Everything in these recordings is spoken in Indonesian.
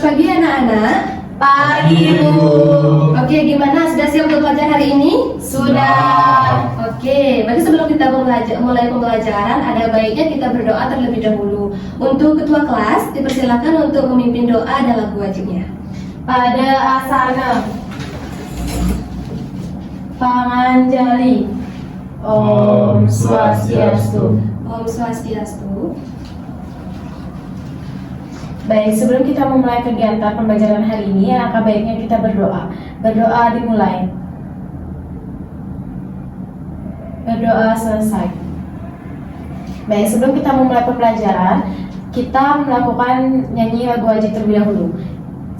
pagi anak-anak. Pagi, Bu. Oke, gimana? Sudah siap untuk belajar hari ini? Sudah. Oke, berarti sebelum kita mulai pembelajaran, ada baiknya kita berdoa terlebih dahulu. Untuk ketua kelas, dipersilakan untuk memimpin doa dan lagu wajibnya. Pada asana Panganjali. Om Swastiastu. Om Swastiastu. Baik, sebelum kita memulai kegiatan pembelajaran hari ini, alangkah baiknya kita berdoa. Berdoa dimulai. Berdoa selesai. Baik, sebelum kita memulai pembelajaran, kita melakukan nyanyi lagu wajib terlebih dahulu.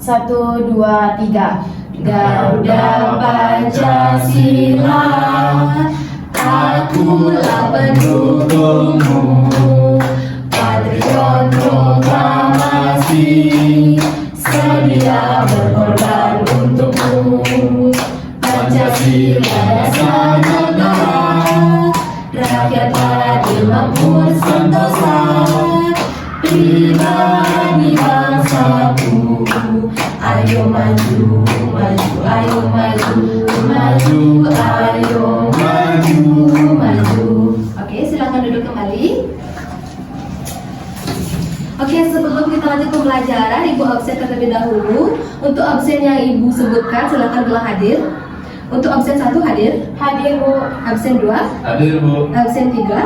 1, 2, 3. Garuda Pancasila, akulah pendukungmu. Patriot proklamasi, sedia berkorban untukmu. Pancasila dasar negara, rakyat adil makmur sentosa. Pribadi bangsaku, ayo maju, maju, ayo maju, maju, ayo maju, maju. Oke, silakan duduk kembali. Oke, sebelum kita lanjut pembelajaran, Ibu absen terlebih dahulu. Untuk absen yang Ibu sebutkan, silakan telah hadir. Untuk absen 1 hadir. Hadir, Bu. Absen 2. Hadir, Bu. Absen 3.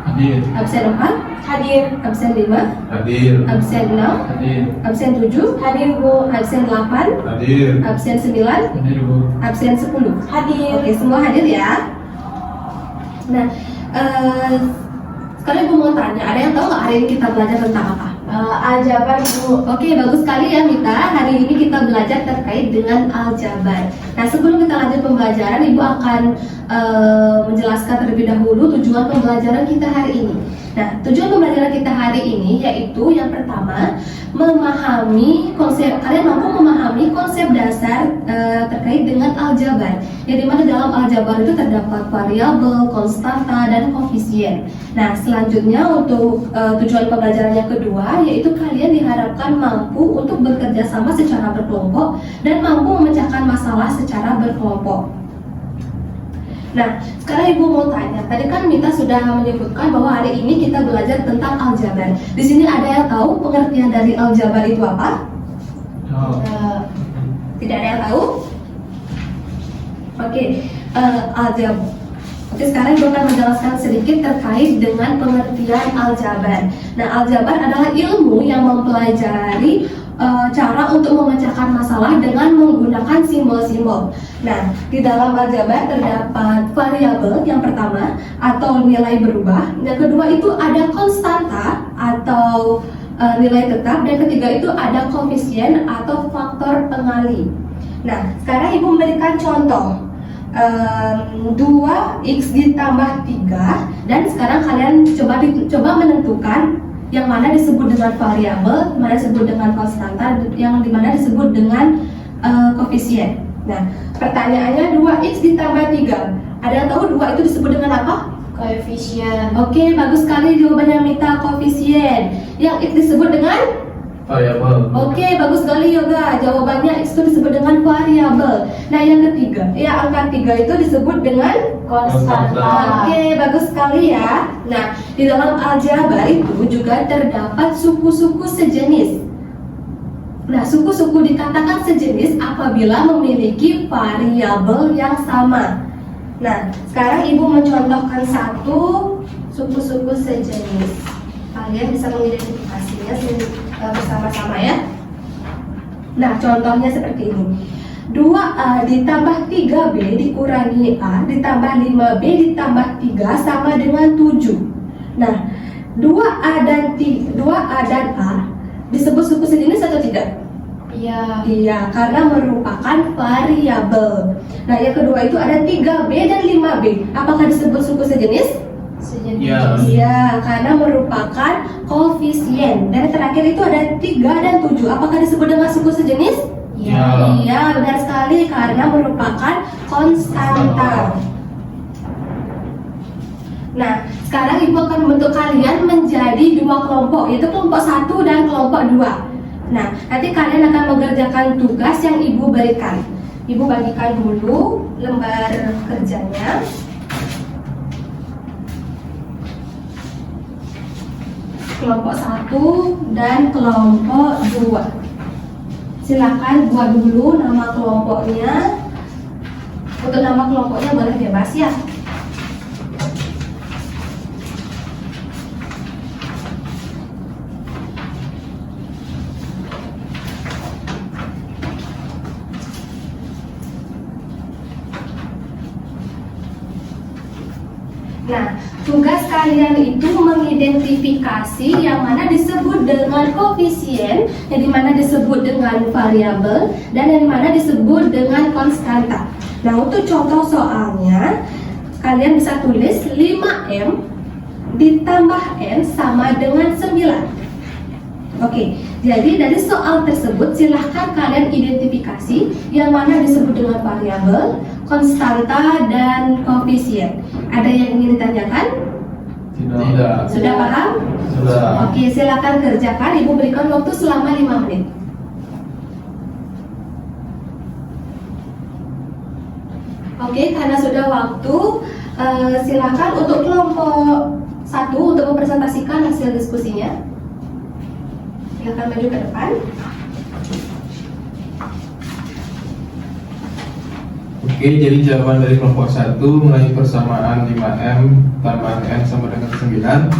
Hadir. Absen 4. Hadir. Absen 5. Hadir. Absen 6. Hadir. Absen 7. Hadir, Bu. Absen 8. Hadir. Absen 9. Hadir, Bu. Absen 10. Hadir. Oke, semua hadir ya. Nah, sekarang Ibu mau tanya, ada yang tahu nggak hari ini kita belajar tentang apa? Aljabar, Bu. Oke, bagus sekali ya Mita. Hari ini kita belajar terkait dengan aljabar. Nah, sebelum kita lanjut pembelajaran, Ibu akan menjelaskan terlebih dahulu tujuan pembelajaran kita hari ini. Nah, tujuan pembelajaran kita hari ini yaitu yang pertama, memahami konsep, kalian mampu memahami konsep dasar terkait dengan aljabar. Yang dimana dalam aljabar itu terdapat variabel, konstanta, dan koefisien. Nah, selanjutnya untuk tujuan pembelajaran yang kedua, yaitu kalian diharapkan mampu untuk bekerja sama secara berkelompok dan mampu memecahkan masalah secara berkelompok. Nah, sekarang Ibu mau tanya, tadi kan Mita sudah menyebutkan bahwa hari ini kita belajar tentang aljabar. Di sini ada yang tahu pengertian dari aljabar itu apa? Tidak ada yang tahu? Oke, aljabar. Oke, sekarang Ibu akan menjelaskan sedikit terkait dengan pengertian aljabar. Nah, aljabar adalah ilmu yang mempelajari cara untuk memecahkan masalah dengan menggunakan simbol-simbol. Nah, di dalam aljabar terdapat variabel yang pertama atau nilai berubah. Yang kedua itu ada konstanta atau nilai tetap, dan ketiga itu ada koefisien atau faktor pengali. Nah, sekarang Ibu memberikan contoh 2x ditambah 3, dan sekarang kalian coba menentukan yang mana disebut dengan variabel, mana disebut dengan konstanta, yang dimana disebut dengan koefisien. Nah, pertanyaannya 2x ditambah 3. Ada yang tahu 2 itu disebut dengan apa? Koefisien. Oke, bagus sekali jawabannya Mita, koefisien. Yang x disebut dengan? Variabel. Oke, bagus sekali Yoga. Jawabannya x itu disebut dengan variabel. Nah, yang ketiga, ya angka 3 itu disebut dengan Konstanta. Oke, bagus sekali ya. Nah, di dalam aljabar itu juga terdapat suku-suku sejenis. Nah, suku-suku dikatakan sejenis apabila memiliki variabel yang sama. Nah, sekarang Ibu mencontohkan satu suku-suku sejenis. Kalian bisa mengidentifikasinya bersama-sama ya. Nah, contohnya seperti ini. 2A ditambah 3B dikurangi A ditambah 5B ditambah 3 sama dengan 7. Nah, 2A dan A disebut suku sejenis atau tidak? Iya. Iya, karena merupakan variabel. Nah, yang kedua itu ada 3B dan 5B. Apakah disebut suku sejenis? Sejenis. Iya. Iya, karena merupakan koefisien. Dan terakhir itu ada 3 dan 7. Apakah disebut dengan suku sejenis? Iya. Iya, benar sekali, karena merupakan konstanta. Nah, sekarang Ibu akan membentuk kalian menjadi dua kelompok, yaitu kelompok 1 dan kelompok 2. Nah, nanti kalian akan mengerjakan tugas yang ibu berikan. Ibu bagikan dulu lembar kerjanya. Kelompok 1 dan kelompok 2. Silakan buat dulu nama kelompoknya. Untuk nama kelompoknya boleh bebas ya. Nah, tugas kalian itu mengidentifikasi yang mana disebut dengan koefisien, yang dimana disebut dengan variabel, dan yang mana disebut dengan konstanta. Nah, untuk contoh soalnya, kalian bisa tulis 5M ditambah N sama dengan 9. Oke, jadi dari soal tersebut silahkan kalian identifikasi yang mana disebut dengan variabel, konstanta, dan koefisien. Ada yang ingin ditanyakan? Tidak. Sudah paham? Sudah. Oke, silakan kerjakan. Ibu berikan waktu selama 5 menit. Oke, karena sudah waktu, silakan untuk kelompok 1 untuk mempresentasikan hasil diskusinya. Silakan maju ke depan. Oke, jadi jawaban dari kelompok 1 mengenai persamaan 5M tambah N sama dengan 9.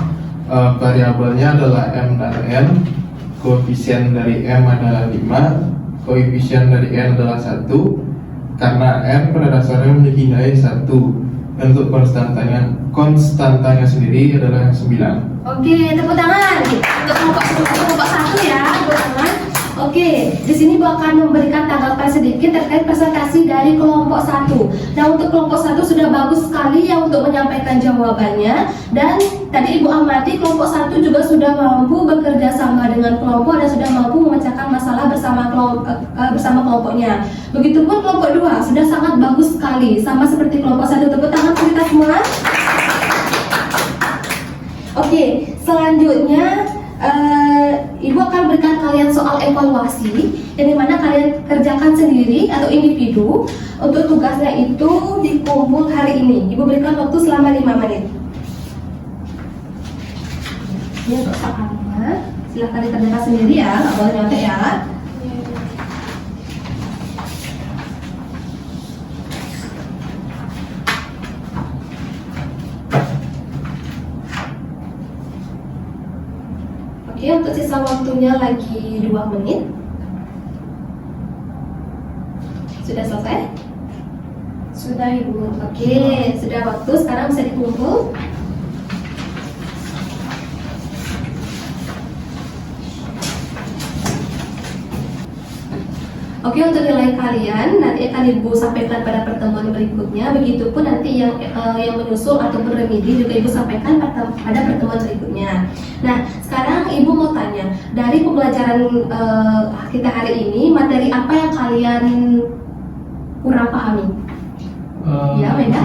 Variabelnya adalah M dan N. Koefisien dari M adalah 5. Koefisien dari N adalah 1. Karena M pada dasarnya memiliki nilai 1. Dan untuk konstantanya sendiri adalah 9. Oke, tepuk tangan untuk kelompok 1 ya, tepuk tangan. Oke, di sini Bu akan memberikan tanggapan sedikit terkait presentasi dari kelompok 1. Nah, untuk kelompok 1 sudah bagus sekali ya untuk menyampaikan jawabannya. Dan tadi Ibu amati kelompok 1 juga sudah mampu bekerja sama dengan kelompok dan sudah mampu memecahkan masalah bersama kelompoknya. Begitupun kelompok 2 sudah sangat bagus sekali, sama seperti kelompok 1. Tepuk tangan untuk kita semua. Oke, selanjutnya Ibu akan berikan kalian soal evaluasi yang dimana kalian kerjakan sendiri atau individu. Untuk tugasnya itu dikumpul hari ini. Ibu berikan waktu selama 5 menit. Ini untuk soalnya, silahkan dikerjakan sendiri ya, nggak boleh nyontek ya. Oke, untuk sisa waktunya lagi 2 menit. Sudah selesai? Sudah Ibu. Oke, sudah waktu, sekarang bisa dikumpul. Oke, untuk nilai kalian nanti akan Ibu sampaikan pada pertemuan berikutnya. Begitupun nanti yang menyusul ataupun remedi juga Ibu sampaikan pada pertemuan berikutnya. Nah, sekarang Ibu mau tanya, dari pembelajaran kita hari ini, materi apa yang kalian kurang pahami? Ya, Meda?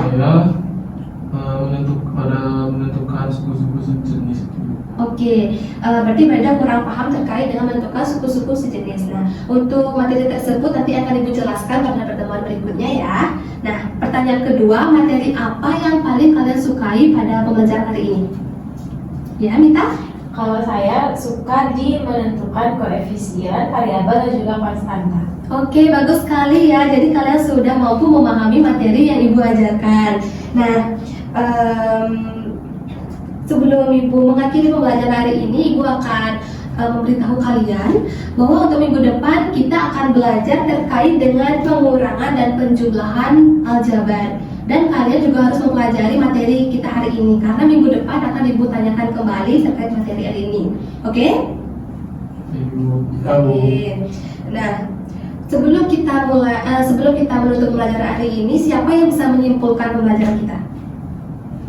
Saya menentukan suku-suku sejenis itu. Oke, berarti Meda kurang paham terkait dengan menentukan suku-suku sejenis. Nah, untuk materi tersebut nanti akan Ibu jelaskan pada pertemuan berikutnya ya. Nah, pertanyaan kedua, materi apa yang paling kalian sukai pada pembelajaran hari ini? Ya, Mita? Kalau saya suka di menentukan koefisien, variabel, dan juga konstanta. Oke, bagus sekali ya. Jadi kalian sudah mampu memahami materi yang Ibu ajarkan. Nah, sebelum Ibu mengakhiri pembelajaran hari ini, Ibu akan memberitahu kalian bahwa untuk minggu depan kita akan belajar terkait dengan pengurangan dan penjumlahan aljabar. Dan kalian juga harus mempelajari materi kita hari ini karena minggu depan akan Ibu tanyakan kembali terkait materi hari ini. Oke? Oke. Nah, sebelum kita menutup pembelajaran hari ini, siapa yang bisa menyimpulkan pembelajaran kita?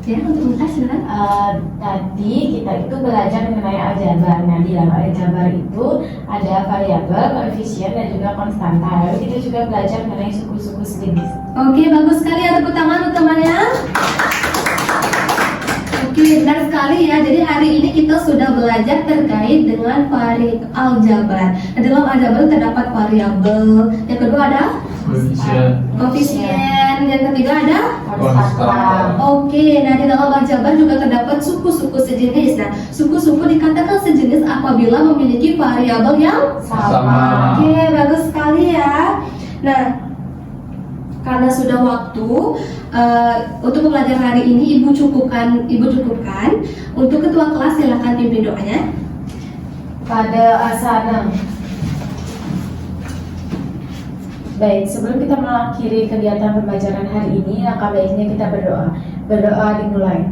Ya, untuk Mita silakan. Tadi kita itu belajar mengenai aljabar. Nah, di dalam aljabar itu ada variabel, koefisien, dan juga konstanta. Lalu kita juga belajar mengenai suku-suku sejenis. Oke, bagus sekali ya, tepuk tangan untuk temannya. Oke, benar sekali. sekali ya. Jadi hari ini kita sudah belajar terkait dengan aljabar. Nah, dalam aljabar terdapat variabel. Yang kedua ada koefisien. Yang ketiga ada Konstan. Oke, nah di dalam aljabar juga terdapat suku-suku sejenis. Nah, suku-suku dikatakan sejenis apabila memiliki variabel yang Sama. Oke, bagus sekali ya. Nah, karena sudah waktu untuk pembelajaran hari ini ibu cukupkan. Untuk ketua kelas silakan pimpin doanya. Pada asana. Baik, sebelum kita mengakhiri kegiatan pembelajaran hari ini, langkah baiknya kita berdoa. Berdoa dimulai.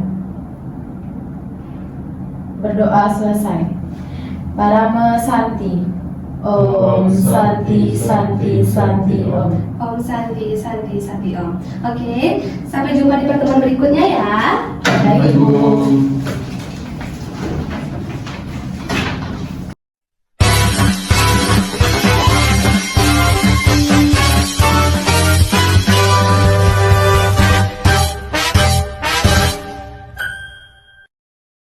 Berdoa selesai. Parama Santi. Om Santi Santi Santi Om. Om Santi Santi Om. Oke, sampai jumpa di pertemuan berikutnya ya. Baik, Bu.